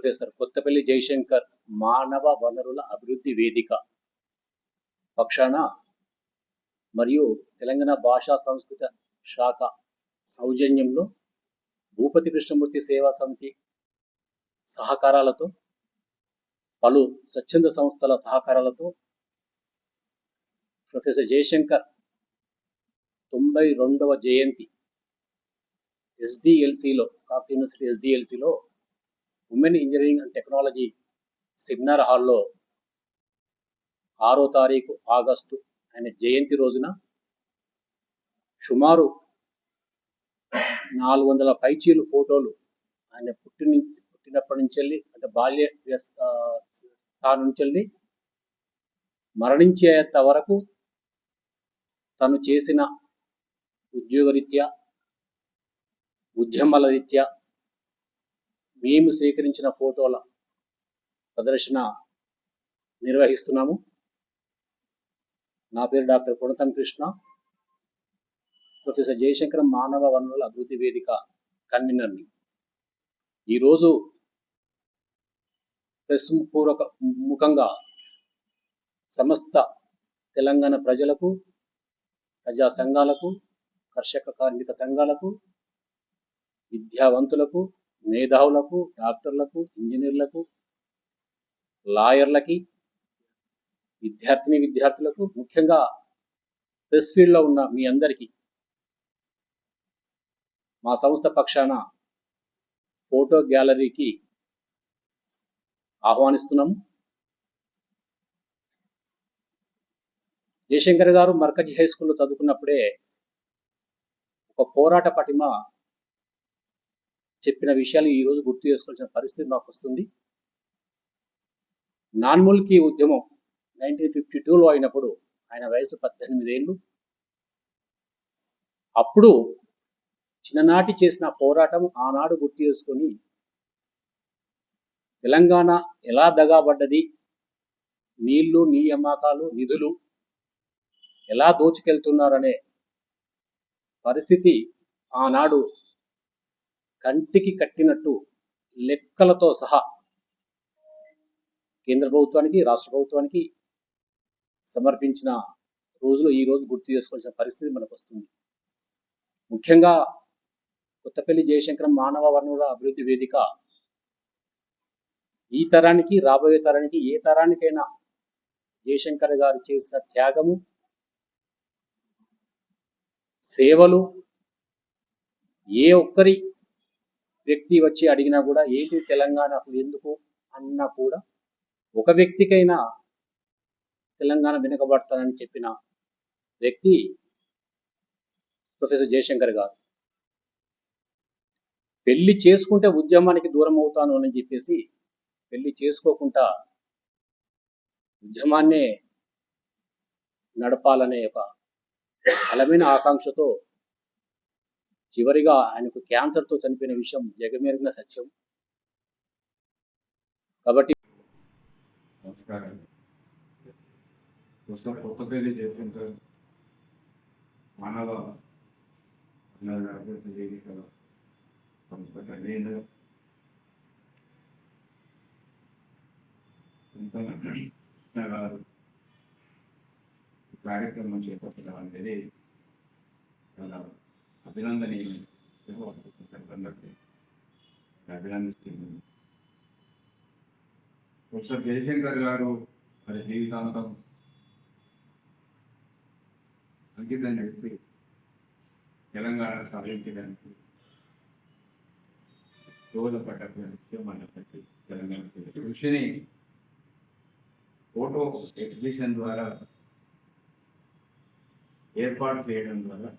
Professor Kothapalli Jayashankar మానవ వనరుల అభివృద్ధి వేదిక పక్షాన మరియు తెలంగాణ భాషా సంస్కృత శాఖ సౌజన్యంలో భూపతి కృష్ణమూర్తి సేవా సమితి సహకారాలతో పలు స్వచ్ఛంద సంస్థల సహకారాలతో ప్రొఫెసర్ జయశంకర్ 92వ జయంతి ఎస్డిఎల్సిలో కాకతీయ యూనివర్సిటీ ఎస్డిఎల్సిలో women engineering and technology seminar హాల్లో 6వ తారీఖు ఆగస్టు ఆయన జయంతి రోజున సుమారు 400 పైచీలు ఫోటోలు ఆయన పుట్టినప్పటి నుంచి వెళ్ళి అంటే బాల్య నుంచి వెళ్ళి మరణించేంత వరకు తను చేసిన ఉద్యోగరీత్యా ఉద్యమాల రీత్యా మేము సేకరించిన ఫోటోల ప్రదర్శన నిర్వహిస్తున్నాము. నా పేరు డాక్టర్ కొనతం కృష్ణ, ప్రొఫెసర్ జయశంకర్ మానవ వనరుల అభివృద్ధి వేదిక కన్వీనర్ని. ఈరోజు ప్రెస్ ముఖంగా సమస్త తెలంగాణ ప్రజలకు, ప్రజా సంఘాలకు, కర్షక కార్మిక సంఘాలకు, విద్యావంతులకు, మేధావులకు, డాక్టర్లకు, ఇంజనీర్లకు, లాయర్లకి, విద్యార్థులకు, ముఖ్యంగా ప్రెస్ ఫీల్డ్లో ఉన్న మీ అందరికీ మా సంస్థ పక్షాన ఫోటో గ్యాలరీకి ఆహ్వానిస్తున్నాము. జయశంకర్ గారు మర్కజ్ హై స్కూల్లో చదువుకున్నప్పుడే ఒక పోరాట పటిమ చెప్పిన విషయాలు ఈరోజు గుర్తు చేసుకోవాల్సిన పరిస్థితి మాకు వస్తుంది. నాన్ముల్కీ ఉద్యమం 1952లో అయినప్పుడు ఆయన వయసు 18 ఏళ్ళు. అప్పుడు చిన్ననాటి చేసిన పోరాటం ఆనాడు గుర్తు చేసుకొని తెలంగాణ ఎలా దగాబడ్డది, నీళ్లు, నియామకాలు, నిధులు ఎలా దోచుకెళ్తున్నారనే పరిస్థితి ఆనాడు కంటికి కట్టినట్టు లెక్కలతో సహా కేంద్ర ప్రభుత్వానికి, రాష్ట్ర ప్రభుత్వానికి సమర్పించిన రోజులు ఈ రోజు గుర్తు చేసుకోవాల్సిన పరిస్థితి మనకు వస్తుంది. ముఖ్యంగా కొత్తపల్లి జయశంకర్ మానవ వనరుల అభివృద్ధి వేదిక ఈ తరానికి, రాబోయే తరానికి, ఏ తరానికైనా జయశంకర్ గారు చేసిన త్యాగము, సేవలు ఏ ఒక్కరి వ్యక్తి వచ్చి అడిగినా కూడా ఏంటి తెలంగాణ అసలు ఎందుకు అన్నా కూడా ఒక వ్యక్తికైనా తెలంగాణ వెనుకబడతానని చెప్పిన వ్యక్తి ప్రొఫెసర్ జయశంకర్ గారు. పెళ్లి చేసుకుంటే ఉద్యమానికి దూరం అవుతాను అని చెప్పేసి పెళ్లి చేసుకోకుండా ఉద్యమాన్నే నడపాలనే ఒక బలమైన ఆకాంక్షతో చివరిగా ఆయనకు క్యాన్సర్తో చనిపోయిన విషయం జగమెరిగిన సత్యం. కాబట్టి నమస్కారం. కొత్తపల్లి జయశంకర్ మానవ అభివృద్ధి వేదిక సంస్థ కన్వీనర్, కృష్ణ గారు కార్యక్రమం చేపట్టడం అనేది చాలా అభినందనీయం. అభినందిస్తున్నాను. ప్రొఫెసర్ జయశంకర్ గారు మరి జీవితాంతం అంకితం చేసి తెలంగాణ సాధించడానికి దోహదపడ్డ తెలంగాణ కృషిని ఫోటో ఎగ్జిబిషన్ ద్వారా ఏర్పాటు చేయడం ద్వారా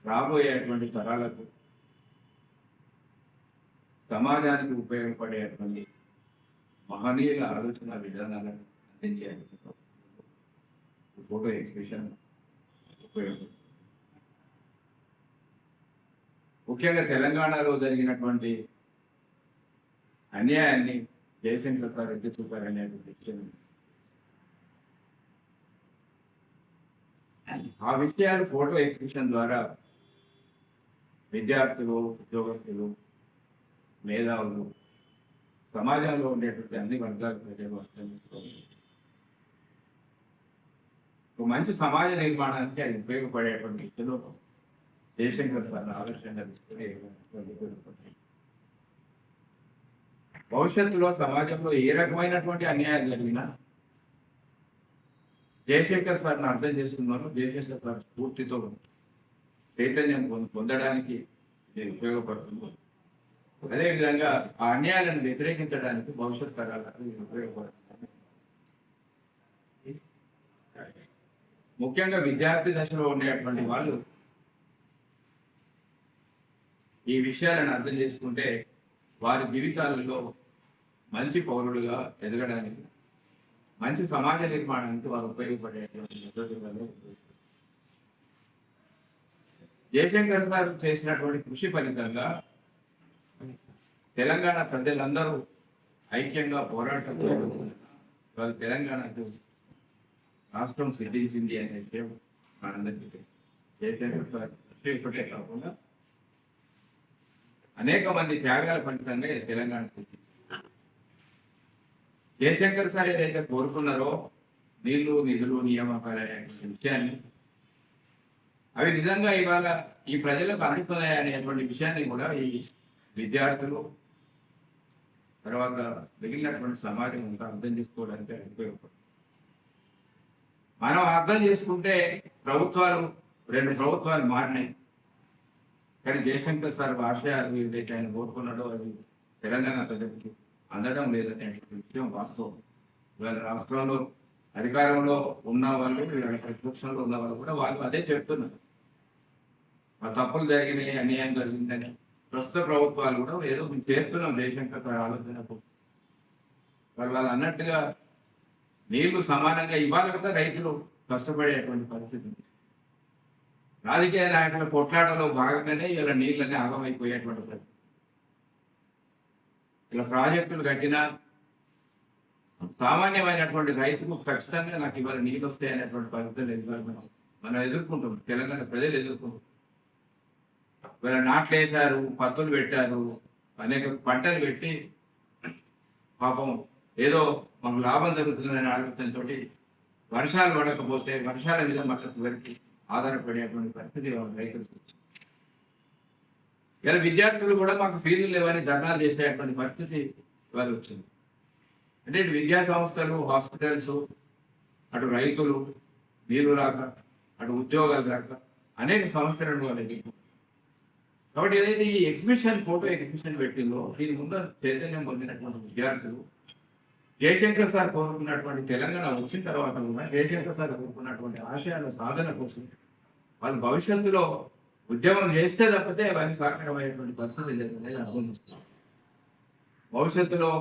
రాబోయేటువంటి తరాలకు సమాజానికి ఉపయోగపడేటువంటి మహనీయుల ఆలోచన విధానాలను అందించేయాలి. ఫోటో ఎగ్జిబిషన్ ఉపయోగం ముఖ్యంగా తెలంగాణలో జరిగినటువంటి అన్యాయాన్ని జయశంకర్ గారు ఎత్తి చూపారనేటువంటి విషయం, ఆ విషయాలు ఫోటో ఎగ్జిబిషన్ ద్వారా విద్యార్థులు, ఉద్యోగస్తులు, మేధావులు సమాజంలో ఉండేటువంటి అన్ని వర్గాల ప్రజలు అర్థం చేసుకోవాలి. ఒక మంచి సమాజ నిర్మాణానికి అది ఉపయోగపడేటువంటి వ్యక్తులు జయశంకర్ సార్ ఆలోచన తీసుకుని ఉపయోగపడుతుంది. భవిష్యత్తులో సమాజంలో ఏ రకమైనటువంటి అన్యాయం జరిగినా జయశంకర్ సార్ని అర్థం చేసుకున్నారు. జయశంకర్ సార్ స్ఫూర్తితో చైతన్యం పొందడానికి ఇది ఉపయోగపడుతుంది. అదేవిధంగా ఆ అన్యాయాలను వ్యతిరేకించడానికి భవిష్యత్ తరాలకు ఇది ఉపయోగపడుతుంది. ముఖ్యంగా విద్యార్థి దశలో ఉండేటువంటి వాళ్ళు ఈ విషయాలను అర్థం చేసుకుంటే వారి జీవితాలలో మంచి పౌరులుగా ఎదగడానికి, మంచి సమాజ నిర్మాణానికి వారు ఉపయోగపడేటువంటి పద్ధతులలో జయశంకర్ గారు చేసినటువంటి కృషి ఫలితంగా తెలంగాణ ప్రజలందరూ ఐక్యంగా పోరాటం చేయడం వాళ్ళు తెలంగాణకు రాష్ట్రం సిద్ధించింది అనే విషయం మనందరికీ జయశంకర్ గారు కృషి ఒకటే కాకుండా అనేక మంది త్యాగాల ఫలితంగా తెలంగాణ సిద్ధించింది. జయశంకర్ సార్ ఏదైతే కోరుకున్నారో నీళ్లు, నిధులు, నియామకాలు అనే విషయాన్ని అవి నిజంగా ఇవాళ ఈ ప్రజలకు అందుతున్నాయి అనేటువంటి విషయాన్ని కూడా ఈ విద్యార్థులు తర్వాత మిగిలినటువంటి సమాజం ఇంకా అర్థం చేసుకోవడానికి ఉపయోగపడుతుంది. మనం అర్థం చేసుకుంటే రెండు ప్రభుత్వాలు మారినాయి, కానీ జయశంకర్ సార్ ఆశయాలు ఏదైతే ఆయన కోరుకున్నాడో అది తెలంగాణ ప్రజలకు అందడం లేదనే విషయం వాస్తవం. ఇవాళ రాష్ట్రంలో అధికారంలో ఉన్న వాళ్ళు, ప్రతిపక్షంలో ఉన్న వాళ్ళు కూడా వాళ్ళు అదే చెప్తున్నారు. ఆ తప్పులు జరిగినాయి, అన్యాయం జరిగిందని ప్రస్తుత ప్రభుత్వాలు కూడా ఏదో మేము చేస్తున్నాం జయశంకర్ సార్ ఆలోచనకు. వాళ్ళు అన్నట్టుగా నీళ్లు సమానంగా ఇవ్వాలి కదా, రైతులు కష్టపడేటువంటి పరిస్థితి. రాజకీయ నాయకుల కొట్లాటలో భాగంగానే ఇలా నీళ్ళన్నీ ఆగమైపోయేటువంటి పరిస్థితి. ఇలా ప్రాజెక్టులు కట్టినా సామాన్యమైనటువంటి రైతుకు ఖచ్చితంగా నాకు ఇవాళ నీళ్ళు వస్తాయి అనేటువంటి పరిస్థితులు మనం ఎదుర్కొంటాం, తెలంగాణ ప్రజలు ఎదుర్కొంటాం. ఇవాళ నాట్లు వేశారు, పత్తులు పెట్టారు, అనేక పంటలు పెట్టి పాపం ఏదో మాకు లాభం జరుగుతుందనే ఆలోచనతో వర్షాలు పడకపోతే వర్షాల మీద మద్దతు వరకు ఆధారపడేటువంటి పరిస్థితి రైతులకు. ఇలా విద్యార్థులు కూడా మాకు ఫీజులు లేవని ధర్నాలు చేసేటువంటి పరిస్థితి ఇవాళ వచ్చింది. అంటే ఇటు విద్యా సంస్థలు, హాస్పిటల్స్, అటు రైతులు, నీరు రాక, అటు ఉద్యోగాలు రాక అనేక సమస్యలను వాళ్ళకి. కాబట్టి ఏదైతే ఈ ఎగ్జిబిషన్, ఫోటో ఎగ్జిబిషన్ పెట్టిందో దీని ముందు చైతన్యం పొందినటువంటి విద్యార్థులు జయశంకర్ సార్ కోరుకున్నటువంటి తెలంగాణ వచ్చిన తర్వాత కూడా జయశంకర్ సార్ కోరుకున్నటువంటి ఆశయాల సాధన కోసం వాళ్ళు భవిష్యత్తులో ఉద్యమం చేస్తే తప్పితే వారికి సహకారమైనటువంటి పరిస్థితి లేదనేది అర్థం చేస్తుంది. భవిష్యత్తులో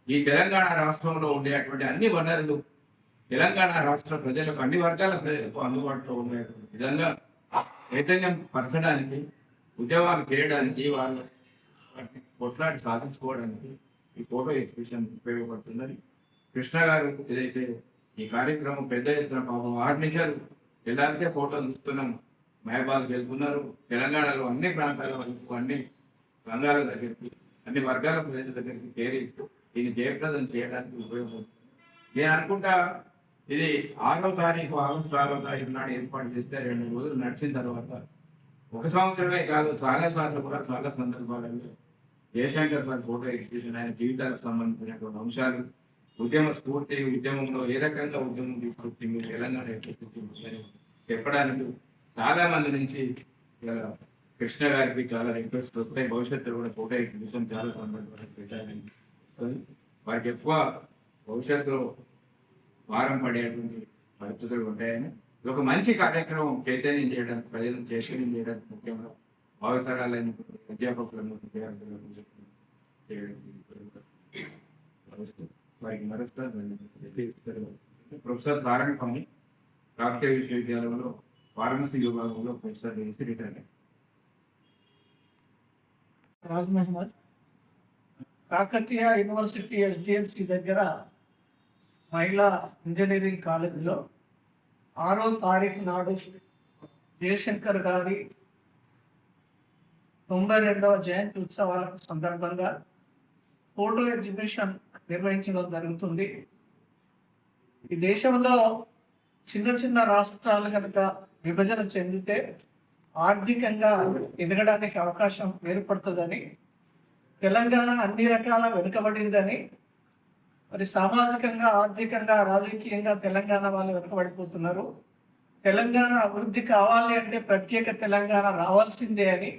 ఈ తెలంగాణ రాష్ట్రంలో ఉండేటువంటి అన్ని వనరులు తెలంగాణ రాష్ట్ర ప్రజలకు, అన్ని వర్గాల ప్రజలకు అందుబాటులో ఉండేటువంటి విధంగా చైతన్యం పరచడానికి, ఉద్యమాలు చేయడానికి, వాళ్ళు కొట్లాడి సాధించుకోవడానికి ఈ ఫోటో ఎగ్జిబిషన్ ఉపయోగపడుతుందని కృష్ణ గారు ఏదైతే ఈ కార్యక్రమం పెద్ద ఎత్తున పాపం 6 నిమిషాలు ఎలాంటి ఫోటోలు ఇస్తున్నాం మహబాద్కి వెళ్తున్నారు. తెలంగాణలో అన్ని ప్రాంతాల వరకు, అన్ని రంగాల దగ్గరికి, అన్ని వర్గాల ప్రజల దగ్గరికి చేరి దీన్ని జయప్రదం చేయడానికి ఉపయోగపడుతుంది. నేను అనుకుంటా ఇది 6వ తారీఖు, ఆగస్టు 6వ తారీఖు నాడు ఏర్పాటు చేస్తే 2 రోజులు నడిచిన తర్వాత 1 సంవత్సరమే కాదు, చాలా సార్లు కూడా చాలా సందర్భాలలో జయశంకర్ సార్ ఫోటో ఎగ్జిబిషన్ ఆయన జీవితాలకు సంబంధించినటువంటి అంశాలు, ఉద్యమ స్ఫూర్తి, ఉద్యమంలో ఏ రకంగా ఉద్యమం తీసుకొచ్చింది, తెలంగాణ ఎట్లా చెప్పడానికి చాలా మంది నుంచి కృష్ణ గారికి చాలా రిక్వెస్ట్ వస్తాయి. భవిష్యత్తులో కూడా ఫోటో ఎగ్జిబిషన్ చాలా సంబంధించిన వారికి ఎక్కువ భవిష్యత్తులో భారం పడేటువంటి పరిస్థితులు ఉంటాయని ఇది ఒక మంచి కార్యక్రమం చైతన్యం చేయడానికి, ప్రజలను చైతన్యం చేయడానికి, ముఖ్యంగా భావితరాలను, అధ్యాపకులను, విద్యార్థులను వారికి మరొకసారి ప్రొఫెసర్ నారాయణ రాష్ట్రీయ విశ్వవిద్యాలయంలో ఫార్మసీ విభాగంలో ప్రొఫెసర్ చేసి రిటైర్ అయ్యారు. రాజ్ మహమ్మద్ కాకతీయ యూనివర్సిటీ SGLC దగ్గర మహిళా ఇంజనీరింగ్ కాలేజీలో 6వ తారీఖు నాడు జయశంకర్ గారి 92వ జయంతి ఉత్సవాల సందర్భంగా ఫోటో ఎగ్జిబిషన్ నిర్వహించడం జరుగుతుంది. ఈ దేశంలో చిన్న చిన్న రాష్ట్రాలు కనుక విభజన చెందితే ఆర్థికంగా ఎదగడానికి అవకాశం ఏర్పడుతుందని, తెలంగాణ అన్ని రకాల వెనుకబడిందని, మరి సామాజికంగా, ఆర్థికంగా, రాజకీయంగా తెలంగాణ వాళ్ళు వెనుకబడిపోతున్నారు. తెలంగాణ అభివృద్ధి కావాలి అంటే ప్రత్యేక తెలంగాణ రావాల్సిందే అని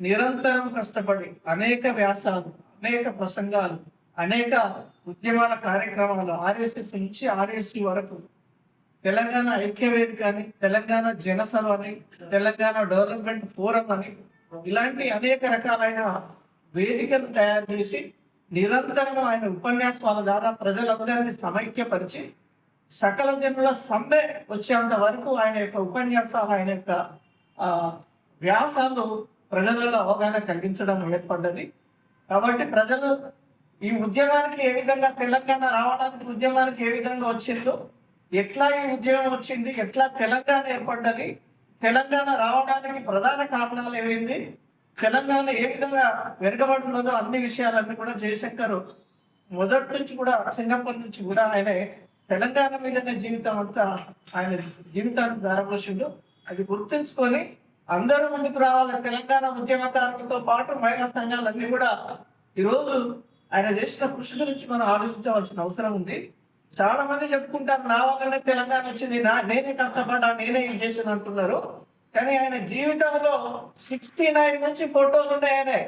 నిరంతరం కష్టపడి అనేక వ్యాసాలు, అనేక ప్రసంగాలు, అనేక ఉద్యమాల కార్యక్రమాలు, ఆర్ఎస్ఎస్ నుంచి ఆర్ఎస్సి వరకు, తెలంగాణ ఐక్యవేదిక అని, తెలంగాణ జనసభ అని, తెలంగాణ డెవలప్మెంట్ ఫోరం అని, ఇలాంటి అనేక రకాలైన వేదికను తయారు చేసి నిరంతరం ఆయన ఉపన్యాసాల ద్వారా ప్రజలందరినీ సమైక్యపరిచి సకల జనుల సమ్మె వచ్చేంత వరకు ఆయన యొక్క ఉపన్యాసాలు, ఆయన యొక్క వ్యాసాలు ప్రజలలో అవగాహన కలిగించడం ఏర్పడ్డది. కాబట్టి ప్రజలు ఈ ఉద్యమానికి ఏ విధంగా, తెలంగాణ రావడానికి ఉద్యమానికి ఏ విధంగా వచ్చిందో, ఎట్లా ఈ ఉద్యమం వచ్చింది, ఎట్లా తెలంగాణ ఏర్పడ్డది, తెలంగాణ రావడానికి ప్రధాన కారణాలు ఏమైంది, తెలంగాణ ఏ విధంగా వెనుకబడి ఉన్నదో అన్ని విషయాలన్నీ కూడా జయశంకర్ మొదటి నుంచి కూడా, సింగపూర్ నుంచి కూడా ఆయన తెలంగాణ మీదనే జీవితం అంతా ఆయన జీవితాన్ని ధారపోసిండు. అది గుర్తుంచుకొని అందరూ ముందుకు రావాలి. తెలంగాణ ఉద్యమకారులతో పాటు మహిళా సంఘాలన్నీ కూడా ఈరోజు ఆయన చేసిన కృషి గురించి మనం ఆలోచించవలసిన అవసరం ఉంది. చాలా మంది చెప్పుకుంటారు, నా వల్లనే తెలంగాణ వచ్చింది, నేనే కష్టపడ్డా, నేనే ఏం చేసిన అంటున్నారు. కానీ ఆయన జీవితంలో 69 నుంచి ఫోటోలు ఉన్నాయనే.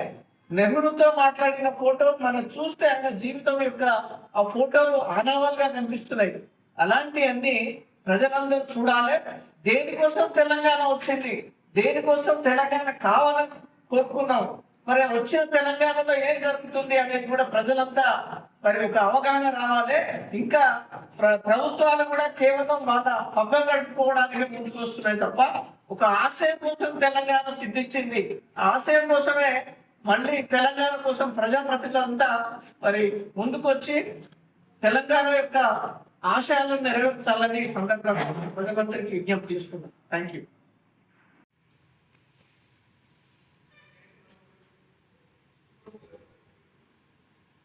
నెహ్రూతో మాట్లాడిన ఫోటో మనం చూస్తే ఆయన జీవితం యొక్క ఆ ఫోటోలు ఆనవాలుగా కనిపిస్తున్నాయి. అలాంటివన్నీ ప్రజలందరూ చూడాలి. దేనికోసం తెలంగాణ వచ్చింది, దేనికోసం తెలంగాణ కావాలని కోరుకున్నాం, మరి వచ్చిన తెలంగాణలో ఏం జరుగుతుంది అనేది కూడా ప్రజలంతా మరి ఒక అవగాహన రావాలి. ఇంకా ప్రభుత్వాలు కూడా కేవలం వాళ్ళ పబ్బం గడుపుకోవడానికి ముందుకు వస్తున్నాయి తప్ప ఒక ఆశయం కోసం తెలంగాణ సిద్ధించింది. ఆశయం కోసమే మళ్ళీ తెలంగాణ కోసం ప్రజాప్రతినిధులంతా మరి ముందుకు వచ్చి తెలంగాణ యొక్క ఆశయాలను నెరవేర్చాలని సందర్భంగా ప్రజలందరికీ విజ్ఞప్తి చేస్తున్నాను. Thank you.